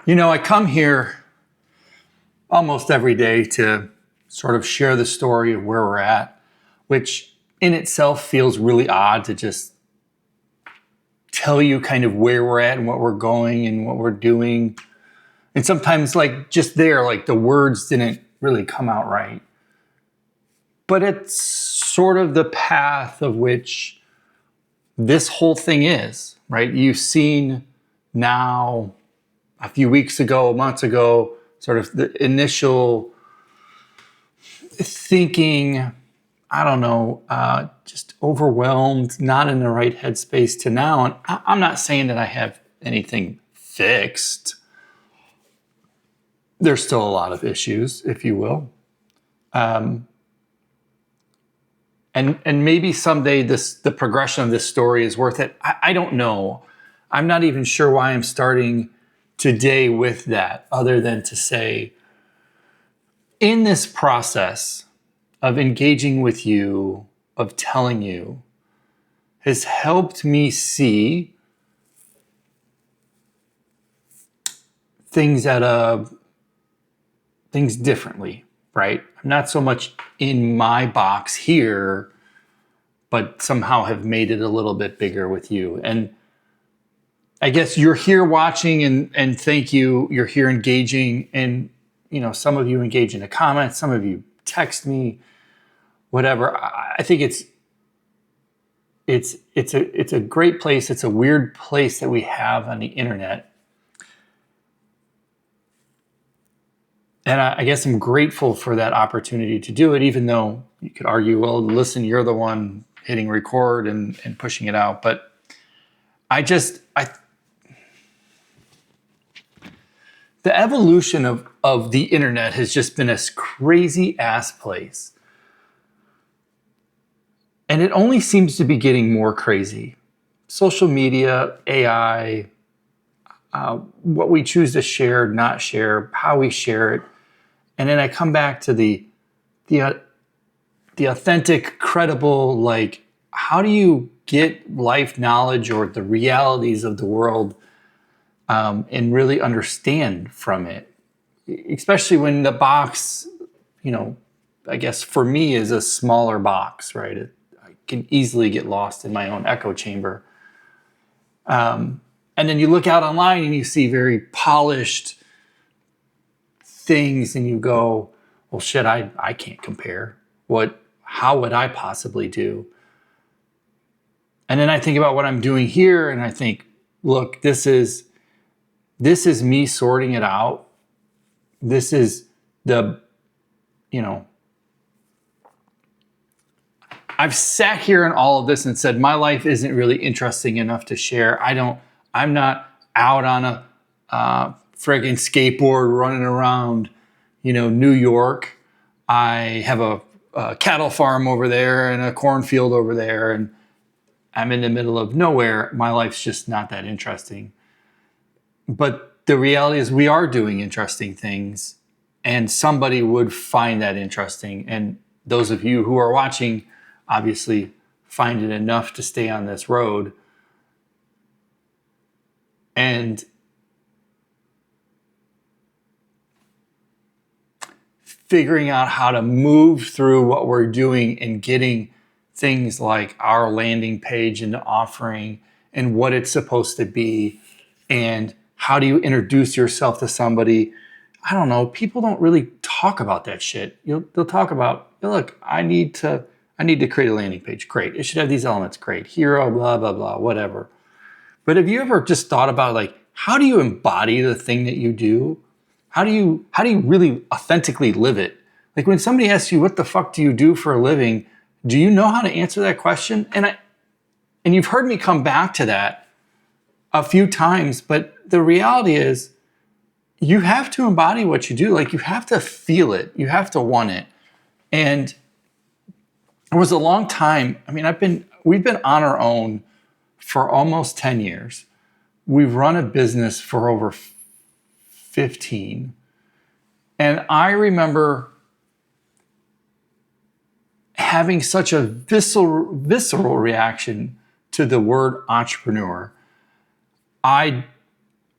I come here almost every day to sort of share the story of where we're at, which in itself feels really odd to just tell you kind of where we're at and what we're going and what we're doing. And sometimes just there, the words didn't really come out right. But it's sort of the path of which this whole thing is, right? You've seen now a few weeks ago, months ago, sort of the initial thinking, I don't know, just overwhelmed, not in the right headspace to now. And I'm not saying that I have anything fixed. There's still a lot of issues, if you will. And maybe someday the progression of this story is worth it. I don't know. I'm not even sure why I'm starting today with that, other than to say, in this process of engaging with you, of telling you, has helped me see things things differently, right? I'm not so much in my box here, but somehow have made it a little bit bigger with you. And I guess you're here watching and thank you. You're here engaging, and some of you engage in the comments, some of you text me, whatever. I think it's a great place. It's a weird place that we have on the internet. And I guess I'm grateful for that opportunity to do it, even though you could argue, well, listen, you're the one hitting record and pushing it out. But the evolution of the internet has just been a crazy ass place. And it only seems to be getting more crazy. Social media, AI, what we choose to share, not share, how we share it. And then I come back to the authentic, credible, how do you get life knowledge or the realities of the world and really understand from it, especially when the box, I guess for me is a smaller box, right? I can easily get lost in my own echo chamber. And then you look out online and you see very polished things and you go, well, shit, I can't compare. How would I possibly do? And then I think about what I'm doing here and I think, look, this is me sorting it out. This is I've sat here in all of this and said, my life isn't really interesting enough to share. I'm not out on a friggin' skateboard running around, New York. I have a cattle farm over there and a cornfield over there, and I'm in the middle of nowhere. My life's just not that interesting. But the reality is we are doing interesting things, and somebody would find that interesting. And those of you who are watching obviously find it enough to stay on this road. And figuring out how to move through what we're doing and getting things like our landing page and the offering and what it's supposed to be, and how do you introduce yourself to somebody. I don't know. People don't really talk about that shit. They'll talk about, look, I need to create a landing page. Great. It should have these elements. Great. Hero, blah, blah, blah, whatever. But have you ever just thought about how do you embody the thing that you do? How do you really authentically live it? When somebody asks you, what the fuck do you do for a living? Do you know how to answer that question? And you've heard me come back to that a few times, but the reality is you have to embody what you do. You have to feel it. You have to want it. And it was a long time. I mean, we've been on our own for almost 10 years. We've run a business for over 15. And I remember having such a visceral reaction to the word entrepreneur. I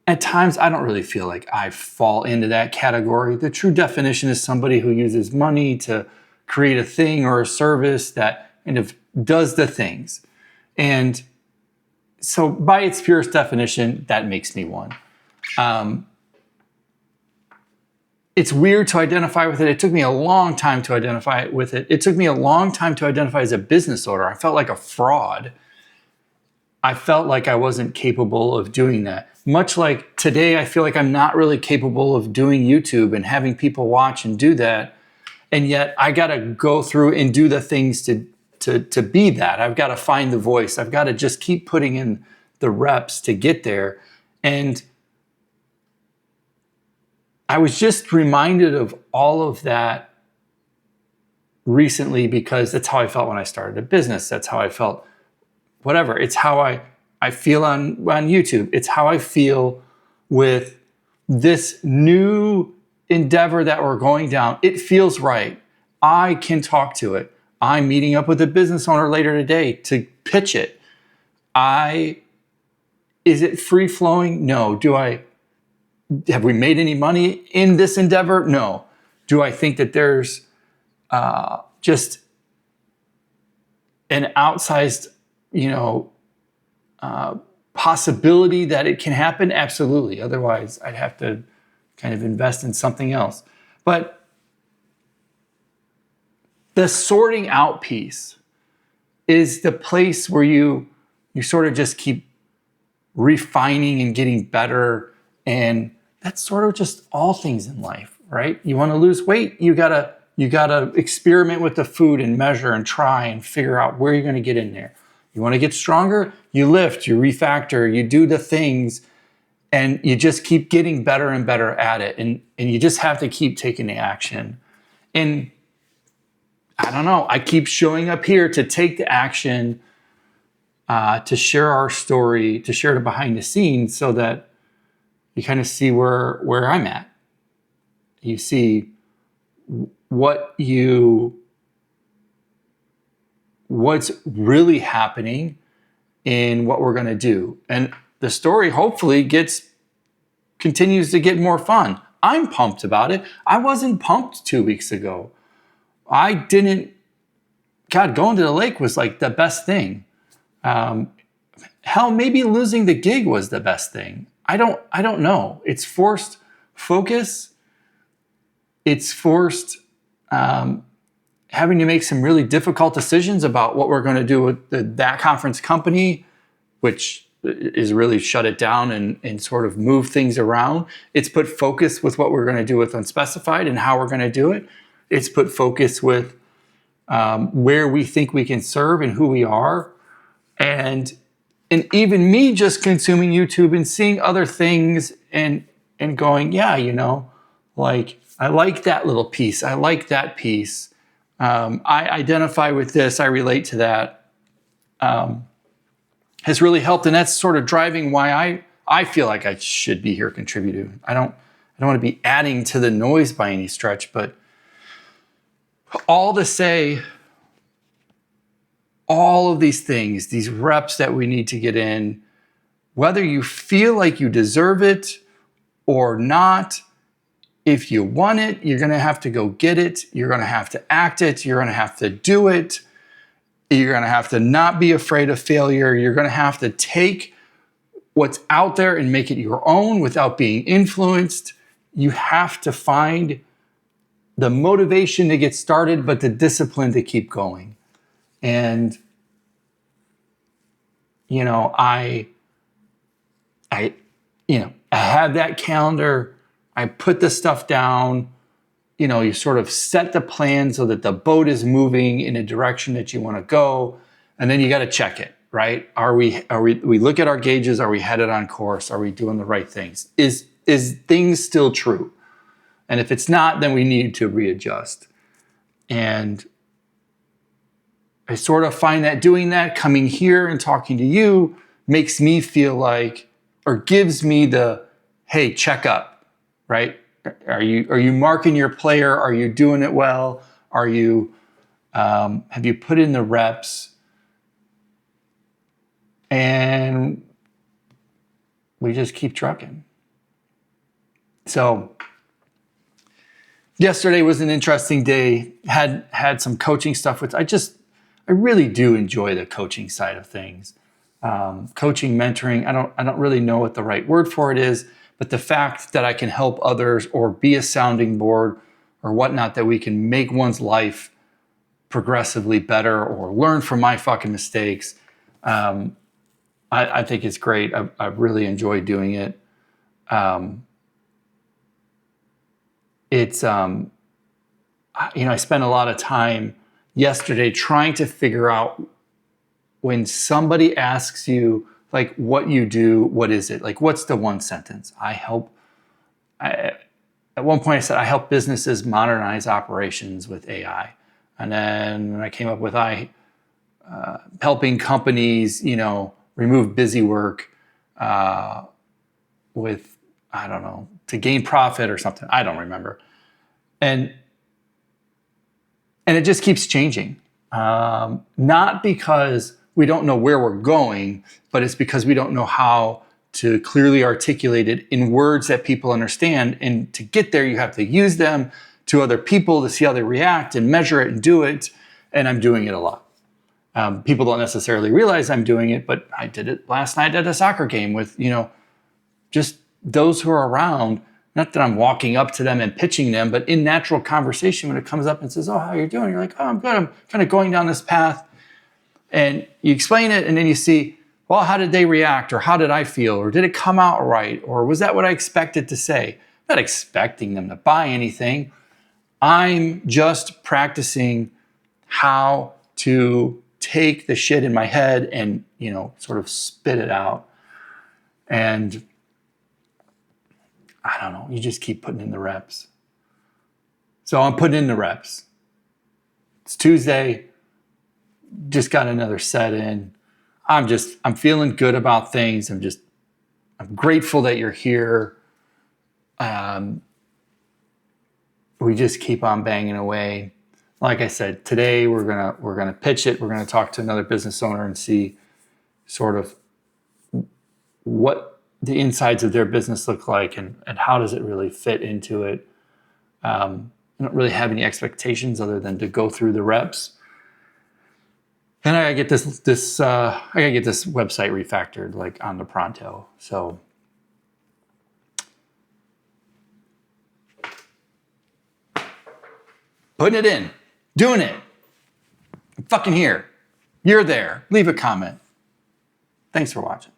at times, I don't really feel like I fall into that category. The true definition is somebody who uses money to create a thing or a service that kind of does the things. And so by its purest definition, that makes me one. It's weird to identify with it. It took me a long time to identify with it. It took me a long time to identify as a business owner. I felt like a fraud. I felt like I wasn't capable of doing that. Much like today, I feel like I'm not really capable of doing YouTube and having people watch and do that. And yet I got to go through and do the things to be that. I've got to find the voice. I've got to just keep putting in the reps to get there. And I was just reminded of all of that recently because that's how I felt when I started a business. That's how I felt, whatever. It's how I feel on YouTube. It's how I feel with this new endeavor that we're going down. It feels right. I can talk to it. I'm meeting up with a business owner later today to pitch it. Is it free flowing? No. Have we made any money in this endeavor? No. Do I think that there's just an outsized, possibility that it can happen? Absolutely. Otherwise, I'd have to kind of invest in something else. But the sorting out piece is the place where you sort of just keep refining and getting better. And that's sort of just all things in life, right? You want to lose weight, you gotta experiment with the food and measure and try and figure out where you're going to get in there. You want to get stronger, you lift, you refactor, you do the things, and you just keep getting better and better at it. And you just have to keep taking the action. And I don't know, I keep showing up here to take the action, to share our story, to share the behind the scenes so that you kind of see where I'm at. You see what's really happening in what we're going to do. And the story hopefully continues to get more fun. I'm pumped about it. I wasn't pumped 2 weeks ago. Going to the lake was like the best thing. Hell, maybe losing the gig was the best thing. I don't know. It's forced focus. It's forced having to make some really difficult decisions about what we're going to do with that conference company, which is really shut it down and sort of move things around. It's put focus with what we're going to do with Unspecified and how we're going to do it. It's put focus with where we think we can serve and who we are. And even me just consuming YouTube and seeing other things and going, yeah, like I like that little piece. I like that piece. I identify with this. I relate to that. Has really helped. And that's sort of driving why I feel like I should be here contributing. I don't want to be adding to the noise by any stretch, but all to say, all of these things, these reps that we need to get in, whether you feel like you deserve it or not, if you want it, you're going to have to go get it. You're going to have to act it. You're going to have to do it. You're going to have to not be afraid of failure. You're going to have to take what's out there and make it your own without being influenced. You have to find the motivation to get started, but the discipline to keep going. And, I have that calendar. I put the stuff down. You sort of set the plan so that the boat is moving in a direction that you want to go. And then you got to check it, right? We look at our gauges. Are we headed on course? Are we doing the right things? Is things still true? And if it's not, then we need to readjust. And I sort of find that doing that, coming here and talking to you, makes me feel like, or gives me the, hey, check up, right? Are you marking your player? Are you doing it well? Have you put in the reps? And we just keep trucking. So yesterday was an interesting day. Had some coaching stuff with, I really do enjoy the coaching side of things. Coaching, mentoring, I don't really know what the right word for it is, but the fact that I can help others or be a sounding board or whatnot, that we can make one's life progressively better or learn from my fucking mistakes. I think it's great. I really enjoy doing it. I spent a lot of time yesterday trying to figure out, when somebody asks you like what you do, what is it? Like, what's the one sentence? At one point I said, I help businesses modernize operations with AI. And then I came up with helping companies, remove busy work with, I don't know, to gain profit or something. I don't remember. And it just keeps changing. Not because we don't know where we're going, but it's because we don't know how to clearly articulate it in words that people understand. And to get there, you have to use them to other people to see how they react and measure it and do it. And I'm doing it a lot. People don't necessarily realize I'm doing it, but I did it last night at a soccer game with, just those who are around. Not that I'm walking up to them and pitching them, but in natural conversation, when it comes up and says, oh, how are you doing? You're like, oh, I'm good. I'm kind of going down this path. And you explain it, and then you see, well, how did they react? Or how did I feel? Or did it come out right? Or was that what I expected to say? I'm not expecting them to buy anything. I'm just practicing how to take the shit in my head and, sort of spit it out. And I don't know, you just keep putting in the reps. So I'm putting in the reps. It's Tuesday, just got another set in. I'm feeling good about things. I'm grateful that you're here. We just keep on banging away. Like I said, today we're gonna pitch it. We're gonna talk to another business owner and see sort of what the insides of their business look like and how does it really fit into it. I don't really have any expectations other than to go through the reps. And I gotta get this website refactored like on the pronto. So putting it in, doing it. I'm fucking here. You're there. Leave a comment. Thanks for watching.